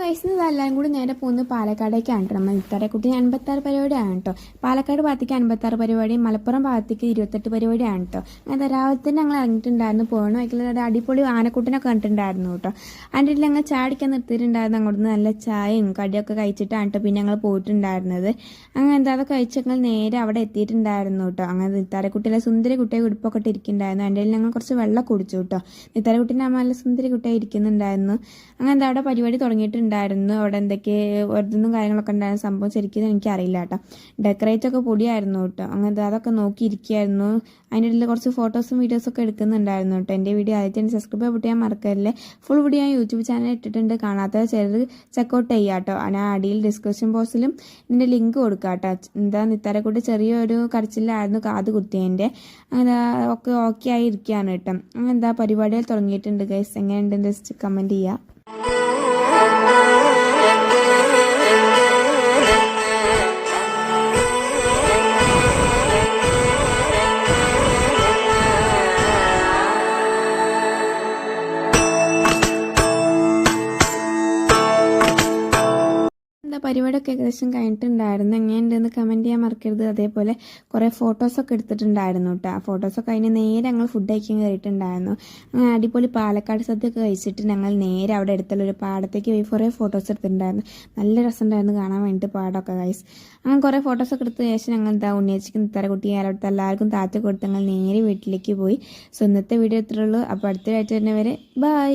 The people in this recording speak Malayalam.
ഗൈസ് എല്ലാവരും കൂടി നേരെ പോകുന്നത് പാലക്കാടേക്കാണ് കേട്ടോ. നമ്മൾ ഇത്തരക്കുട്ടി 56 പരിപാടിയാണ് കേട്ടോ. പാലക്കാട് ഭാഗത്തേക്ക് 56 പരിപാടിയും മലപ്പുറം ഭാഗത്തേക്ക് 28 പരിപാടിയാണ് കേട്ടോ. അങ്ങനെ രാവിലെ തന്നെ ഞങ്ങൾ ഇറങ്ങിയിട്ടുണ്ടായിരുന്നു. പോകണം വയ്ക്കലും അടിപൊളി ആനക്കുട്ടിനൊക്കെ കണ്ടിട്ടുണ്ടായിരുന്നു കേട്ടോ. അതിൻ്റെ ഇടയിൽ ഞങ്ങൾ ചാടിക്കാൻ നിർത്തിയിട്ടുണ്ടായിരുന്നു. അങ്ങോട്ട് നല്ല ചായയും കടിയൊക്കെ കഴിച്ചിട്ടാണ് കേട്ടോ പിന്നെ ഞങ്ങൾ പോയിട്ടുണ്ടായിരുന്നത്. അങ്ങനെ എന്താ അതൊക്കെ കഴിച്ച് ഞങ്ങൾ നേരെ അവിടെ എത്തിയിട്ടുണ്ടായിരുന്നു കേട്ടോ. അങ്ങനെ നിത്താരക്കുട്ടിയിലെ സുന്ദരി കുട്ടിയെ ഉടുപ്പൊക്കെ ഇരിക്കുന്നുണ്ടായിരുന്നു. അതിൻ്റെ ഇടയിൽ ഞങ്ങൾ കുറച്ച് വെള്ളം കുടിച്ചു കേട്ടോ. നിത്താരക്കുട്ടീൻ്റെ അമ്മ നല്ല സുന്ദരി കുട്ടിയെ ഇരിക്കുന്നുണ്ടായിരുന്നു. അങ്ങനെ എന്താ അവിടെ പരിപാടി തുടങ്ങിയിട്ടുണ്ടായിരുന്നു. അവിടെ എന്തൊക്കെ ഒരിതൊന്നും കാര്യങ്ങളൊക്കെ ഉണ്ടായിരുന്ന സംഭവം ശരിക്കും എനിക്കറിയില്ല കേട്ടോ. ഡെക്കറേറ്റ് ഒക്കെ പൊടിയായിരുന്നു കേട്ടോ. അങ്ങനത്തെ അതൊക്കെ നോക്കിയിരിക്കുകയായിരുന്നു. അതിൻ്റെ ഇടയിൽ കുറച്ച് ഫോട്ടോസും വീഡിയോസൊക്കെ എടുക്കുന്നുണ്ടായിരുന്നു കേട്ടോ. എൻ്റെ വീഡിയോ ആദ്യത്തെ സബ്സ്ക്രൈബ് ചെയ്യാൻ മറക്കല്ലേ. ഫുൾ വീഡിയോ ഞാൻ യൂട്യൂബ് ചാനൽ ഇട്ടിട്ടുണ്ട്. കാണാത്ത ചിലർ ചെക്കൗട്ട് ചെയ്യാം കേട്ടോ. ഞാൻ അടിയിൽ ഡിസ്ക്രിപ്ഷൻ ബോക്സിലും ഇതിൻ്റെ ലിങ്ക് കൊടുക്കാം കേട്ടോ. എന്താ നിത്താരക്കൂട്ടി ചെറിയൊരു കരച്ചിലായിരുന്നു കാത് കുത്തിയതിൻ്റെ. അങ്ങനെ ഒക്കെ ഓക്കെ ആയി ഇരിക്കുകയാണ് കേട്ടോ. അങ്ങനെ എന്താ പരിപാടികൾ തുടങ്ങിയിട്ടുണ്ട് ഗൈസ്. എങ്ങനെയുണ്ടെന്ന് ജസ്റ്റ് കമൻറ്റ് ചെയ്യുക. പരിപാടിയൊക്കെ ഏകദേശം കഴിഞ്ഞിട്ടുണ്ടായിരുന്നു. എങ്ങനെയുണ്ടെന്ന് കമൻറ്റ് ചെയ്യാൻ മറക്കരുത്. അതേപോലെ കുറേ ഫോട്ടോസൊക്കെ എടുത്തിട്ടുണ്ടായിരുന്നു കേട്ടോ. ആ ഫോട്ടോസൊക്കെ കഴിഞ്ഞ് നേരെ ഞങ്ങൾ ഫുഡ് കഴിക്കാൻ കയറിയിട്ടുണ്ടായിരുന്നു. അങ്ങനെ അടിപൊളി പാലക്കാട് സദ്യയൊക്കെ കഴിച്ചിട്ട് ഞങ്ങൾ നേരെ അവിടെ അടുത്തുള്ളൊരു പാടത്തേക്ക് പോയി കുറേ ഫോട്ടോസ് എടുത്തിട്ടുണ്ടായിരുന്നു. നല്ല രസമുണ്ടായിരുന്നു കാണാൻ വേണ്ടിയിട്ട് പാടമൊക്കെ ഗൈസ്. അങ്ങനെ കുറേ ഫോട്ടോസൊക്കെ എടുത്ത ശേഷം ഞങ്ങൾ എന്താ ഉണ്ണിയച്ചിക്ക് നിത്താരക്കുട്ടി അവിടുത്തെ എല്ലാവർക്കും താത്ത കൊടുത്ത് ഞങ്ങൾ നേരെ വീട്ടിലേക്ക് പോയി. സോ ഇന്നത്തെ വീഡിയോ ഇത്രയുള്ളൂ. അപ്പോൾ അടുത്ത ആയിട്ട് തന്നെ വരെ ബൈ.